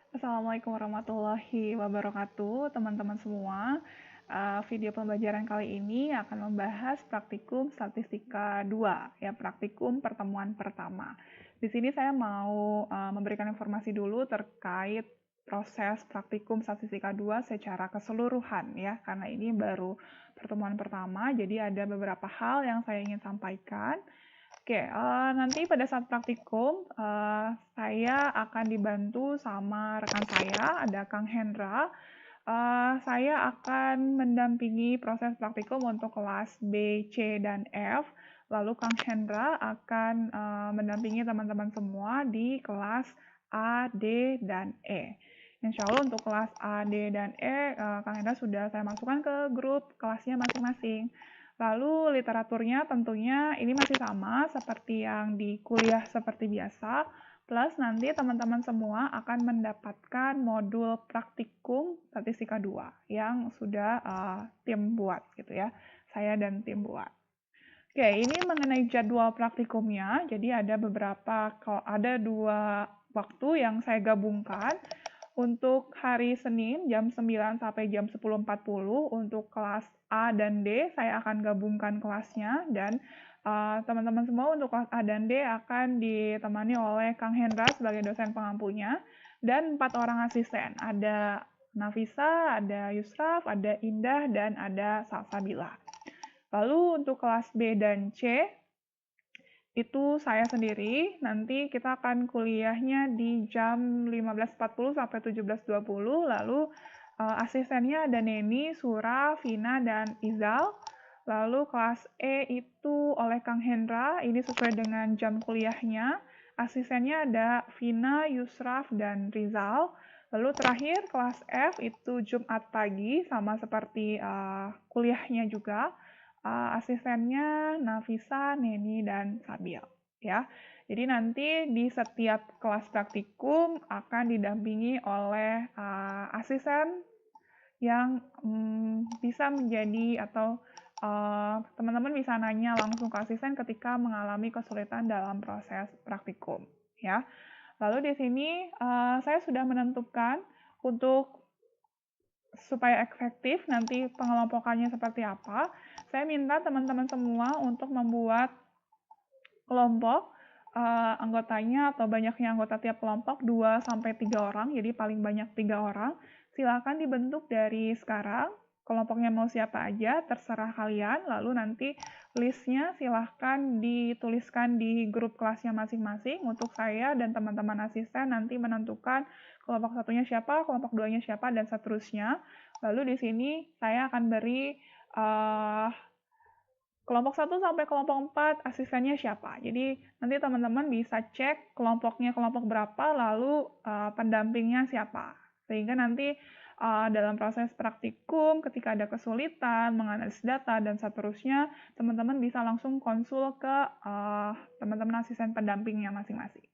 Assalamualaikum warahmatullahi wabarakatuh, teman-teman semua. Video pembelajaran kali ini akan membahas praktikum statistika 2, ya, praktikum pertemuan pertama. Di sini saya mau memberikan informasi dulu terkait proses praktikum statistika 2 secara keseluruhan, ya, karena ini baru pertemuan pertama, jadi ada beberapa hal yang saya ingin sampaikan. Oke, nanti pada saat praktikum, saya akan dibantu sama rekan saya, ada Kang Hendra. Saya akan mendampingi proses praktikum untuk kelas B, C, dan F. Lalu Kang Hendra akan mendampingi teman-teman semua di kelas A, D, dan E. Insya Allah untuk kelas A, D, dan E, Kang Hendra sudah saya masukkan ke grup kelasnya masing-masing. Lalu literaturnya tentunya ini masih sama seperti yang di kuliah seperti biasa, plus nanti teman-teman semua akan mendapatkan modul praktikum statistika 2 yang sudah tim buat gitu ya, saya dan tim buat. Oke, ini mengenai jadwal praktikumnya, jadi ada dua waktu yang saya gabungkan. Untuk hari Senin jam 9 sampai jam 10.40 untuk kelas A dan D, saya akan gabungkan kelasnya dan teman-teman semua untuk kelas A dan D akan ditemani oleh Kang Hendra sebagai dosen pengampunya dan 4 orang asisten. Ada Nafisa, ada Yusraf, ada Indah, dan ada Salsabila. Lalu untuk kelas B dan C, itu saya sendiri. Nanti kita akan kuliahnya di jam 15.40 sampai 17.20. Lalu asistennya ada Neni, Sura, Vina, dan Izal. Lalu kelas E itu oleh Kang Hendra, ini sesuai dengan jam kuliahnya. Asistennya ada Vina, Yusraf, dan Rizal. Lalu terakhir kelas F itu Jumat pagi, sama seperti kuliahnya juga. Asistennya Nafisa, Neni, dan Sabil. Ya, jadi nanti di setiap kelas praktikum akan didampingi oleh asisten yang bisa menjadi atau teman-teman bisa nanya langsung ke asisten ketika mengalami kesulitan dalam proses praktikum. Ya, lalu di sini saya sudah menentukan untuk supaya efektif nanti pengelompokannya seperti apa, saya minta teman-teman semua untuk membuat kelompok anggotanya atau banyaknya anggota tiap kelompok 2-3 orang, jadi paling banyak 3 orang. Silakan dibentuk dari sekarang, kelompoknya mau siapa aja, terserah kalian, lalu nanti listnya silahkan dituliskan di grup kelasnya masing-masing untuk saya dan teman-teman asisten nanti menentukan kelompok satunya siapa, kelompok duanya siapa, dan seterusnya. Lalu di sini saya akan beri kelompok 1 sampai kelompok 4 asistennya siapa. Jadi nanti teman-teman bisa cek kelompoknya kelompok berapa, lalu pendampingnya siapa. Sehingga nanti dalam proses praktikum, ketika ada kesulitan, menganalisis data, dan seterusnya, teman-teman bisa langsung konsul ke teman-teman asisten pendampingnya masing-masing.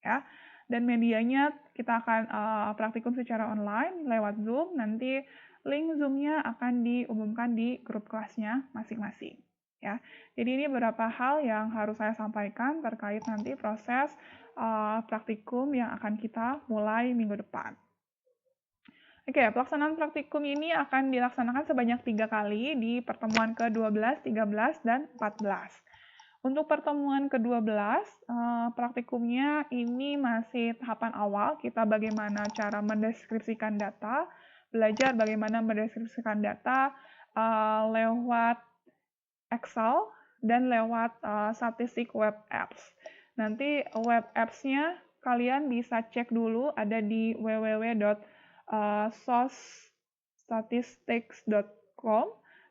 Ya. Dan medianya kita akan praktikum secara online lewat Zoom. Nanti link Zoom-nya akan diumumkan di grup kelasnya masing-masing. Ya, jadi ini beberapa hal yang harus saya sampaikan terkait nanti proses praktikum yang akan kita mulai minggu depan. Oke, pelaksanaan praktikum ini akan dilaksanakan sebanyak 3 kali di pertemuan ke-12, 13, dan 14. Untuk pertemuan ke-12, praktikumnya ini masih tahapan awal, kita bagaimana cara mendeskripsikan data, belajar bagaimana mendeskripsikan data lewat Excel dan lewat statistik web apps. Nanti web apps-nya kalian bisa cek dulu, ada di www.sosstatistics.com,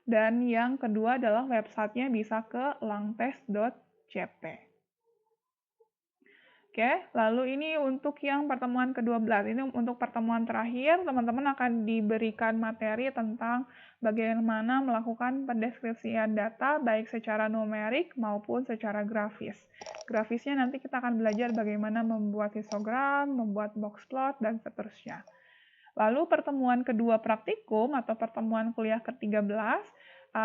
dan yang kedua adalah websitenya bisa ke langtes.cp. Oke, lalu ini untuk yang pertemuan ke-12. Ini untuk pertemuan terakhir, teman-teman akan diberikan materi tentang bagaimana melakukan pendeskripsian data baik secara numerik maupun secara grafis. Grafisnya nanti kita akan belajar bagaimana membuat histogram, membuat box plot, dan seterusnya. Lalu pertemuan kedua praktikum atau pertemuan kuliah ke-13,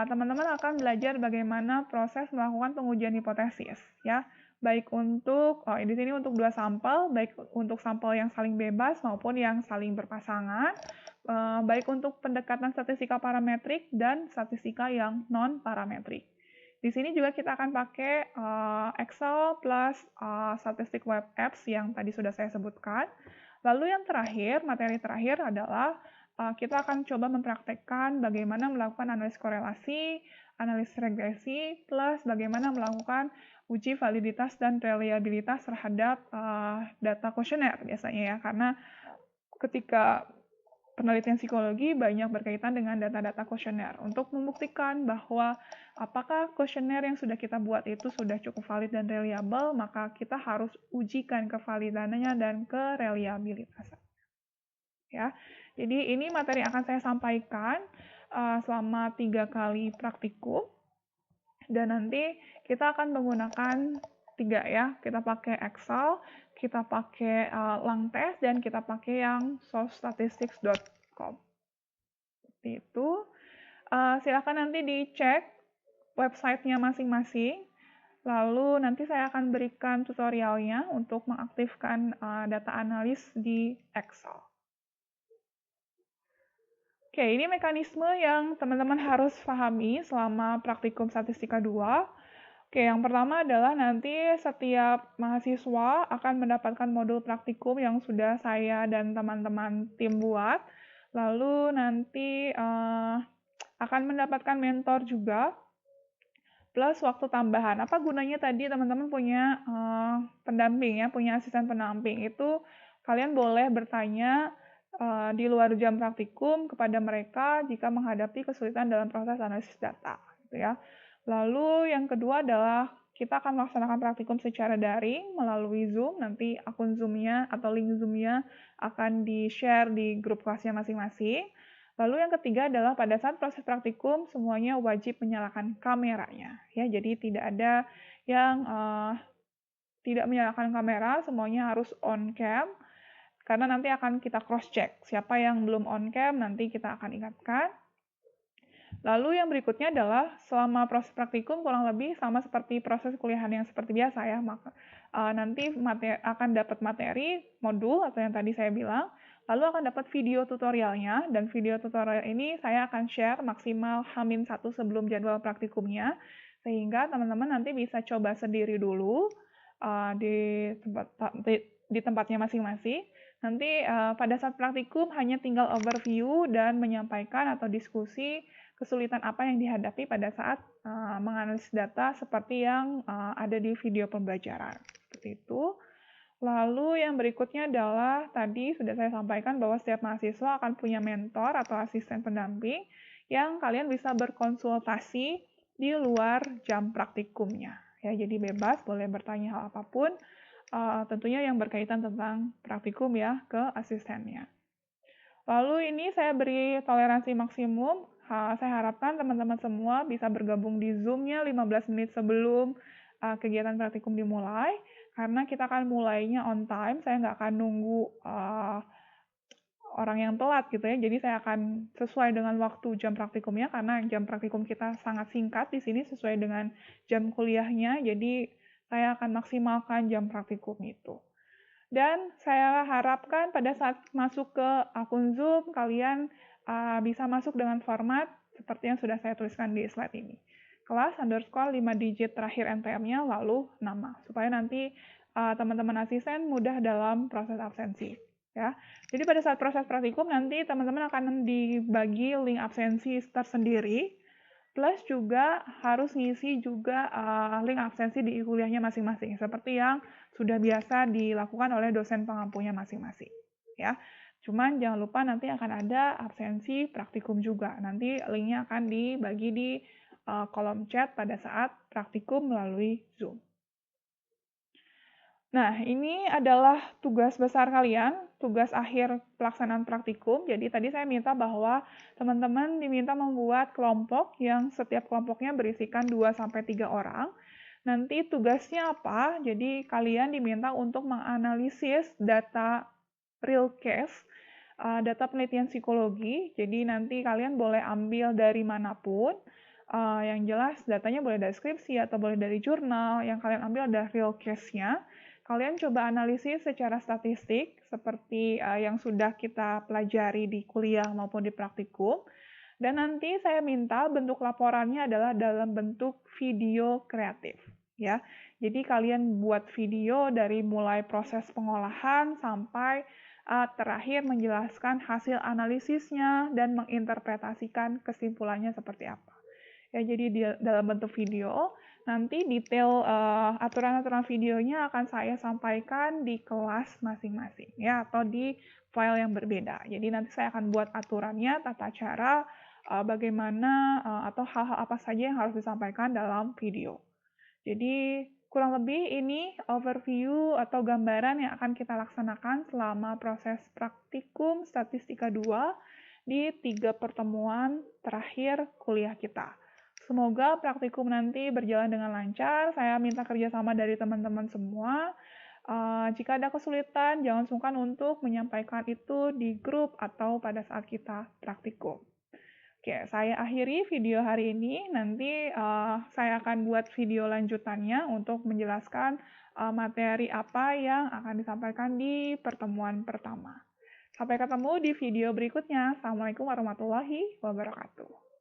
teman-teman akan belajar bagaimana proses melakukan pengujian hipotesis, ya. baik untuk di sini untuk 2 sampel, baik untuk sampel yang saling bebas maupun yang saling berpasangan, baik untuk pendekatan statistika parametrik dan statistika yang non-parametrik. Di sini juga kita akan pakai Excel plus statistik web apps yang tadi sudah saya sebutkan. Lalu yang terakhir, materi terakhir adalah kita akan coba mempraktekkan bagaimana melakukan analisis korelasi, analisis regresi, plus bagaimana melakukan uji validitas dan reliabilitas terhadap data kuesioner biasanya ya, karena ketika penelitian psikologi banyak berkaitan dengan data-data kuesioner untuk membuktikan bahwa apakah kuesioner yang sudah kita buat itu sudah cukup valid dan reliable, maka kita harus ujikan kevalidannya dan kereliabilitasan. Ya, jadi ini materi yang akan saya sampaikan selama 3 kali praktikum. Dan nanti kita akan menggunakan 3 ya, kita pakai Excel, kita pakai Langtest, dan kita pakai yang sourcestatistics.com. Seperti itu. Silakan nanti dicek websitenya masing-masing. Lalu nanti saya akan berikan tutorialnya untuk mengaktifkan data analis di Excel. Oke, ini mekanisme yang teman-teman harus pahami selama praktikum statistika 2. Oke, yang pertama adalah nanti setiap mahasiswa akan mendapatkan modul praktikum yang sudah saya dan teman-teman tim buat. Lalu nanti akan mendapatkan mentor juga, plus waktu tambahan. Apa gunanya tadi teman-teman punya pendamping ya, punya asisten pendamping. Itu kalian boleh bertanya di luar jam praktikum kepada mereka jika menghadapi kesulitan dalam proses analisis data, gitu ya. Lalu yang kedua adalah kita akan melaksanakan praktikum secara daring melalui Zoom. Nanti akun Zoom-nya atau link Zoom-nya akan di-share di grup kelasnya masing-masing. Lalu yang ketiga adalah pada saat proses praktikum semuanya wajib menyalakan kameranya. Ya, jadi tidak ada yang tidak menyalakan kamera, semuanya harus on cam. Karena nanti akan kita cross-check. Siapa yang belum on cam, nanti kita akan ingatkan. Lalu yang berikutnya adalah selama proses praktikum kurang lebih sama seperti proses kuliahan yang seperti biasa ya. Maka nanti akan dapat materi, modul atau yang tadi saya bilang. Lalu akan dapat video tutorialnya, dan video tutorial ini saya akan share maksimal H-1 sebelum jadwal praktikumnya. Sehingga teman-teman nanti bisa coba sendiri dulu di tempatnya masing-masing. Nanti pada saat praktikum hanya tinggal overview dan menyampaikan atau diskusi kesulitan apa yang dihadapi pada saat menganalisis data seperti yang ada di video pembelajaran. Seperti itu. Lalu yang berikutnya adalah tadi sudah saya sampaikan bahwa setiap mahasiswa akan punya mentor atau asisten pendamping yang kalian bisa berkonsultasi di luar jam praktikumnya. Ya, jadi bebas, boleh bertanya hal apapun. Tentunya yang berkaitan tentang praktikum ya ke asistennya. Lalu ini saya beri toleransi maksimum. Saya harapkan teman-teman semua bisa bergabung di Zoom-nya 15 menit sebelum kegiatan praktikum dimulai. Karena kita akan mulainya on time, saya nggak akan nunggu orang yang telat gitu ya. Jadi saya akan sesuai dengan waktu jam praktikumnya, karena jam praktikum kita sangat singkat di sini sesuai dengan jam kuliahnya. Jadi saya akan maksimalkan jam praktikum itu. Dan saya harapkan pada saat masuk ke akun Zoom, kalian bisa masuk dengan format seperti yang sudah saya tuliskan di slide ini. Kelas _ 5 digit terakhir NPM-nya, lalu nama. Supaya nanti teman-teman asisten mudah dalam proses absensi. Ya. Jadi pada saat proses praktikum, nanti teman-teman akan dibagi link absensi tersendiri. Plus juga harus ngisi juga link absensi di kuliahnya masing-masing, seperti yang sudah biasa dilakukan oleh dosen pengampunya masing-masing. Ya, cuman jangan lupa nanti akan ada absensi praktikum juga. Nanti linknya akan dibagi di kolom chat pada saat praktikum melalui Zoom. Nah, ini adalah tugas besar kalian, tugas akhir pelaksanaan praktikum. Jadi tadi saya minta bahwa teman-teman diminta membuat kelompok yang setiap kelompoknya berisikan 2-3 orang. Nanti tugasnya apa? Jadi kalian diminta untuk menganalisis data real case, data penelitian psikologi. Jadi nanti kalian boleh ambil dari manapun. Yang jelas datanya boleh dari skripsi atau boleh dari jurnal, yang kalian ambil ada real case-nya. Kalian coba analisis secara statistik, seperti yang sudah kita pelajari di kuliah maupun di praktikum. Dan nanti saya minta bentuk laporannya adalah dalam bentuk video kreatif. Ya, jadi kalian buat video dari mulai proses pengolahan sampai terakhir menjelaskan hasil analisisnya dan menginterpretasikan kesimpulannya seperti apa. Ya, jadi dalam bentuk video, nanti detail aturan-aturan videonya akan saya sampaikan di kelas masing-masing, ya, atau di file yang berbeda. Jadi nanti saya akan buat aturannya, tata cara, bagaimana atau hal-hal apa saja yang harus disampaikan dalam video. Jadi kurang lebih ini overview atau gambaran yang akan kita laksanakan selama proses praktikum statistika 2 di 3 pertemuan terakhir kuliah kita. Semoga praktikum nanti berjalan dengan lancar. Saya minta kerjasama dari teman-teman semua. Jika ada kesulitan, jangan sungkan untuk menyampaikan itu di grup atau pada saat kita praktikum. Oke, saya akhiri video hari ini. Nanti saya akan buat video lanjutannya untuk menjelaskan materi apa yang akan disampaikan di pertemuan pertama. Sampai ketemu di video berikutnya. Assalamualaikum warahmatullahi wabarakatuh.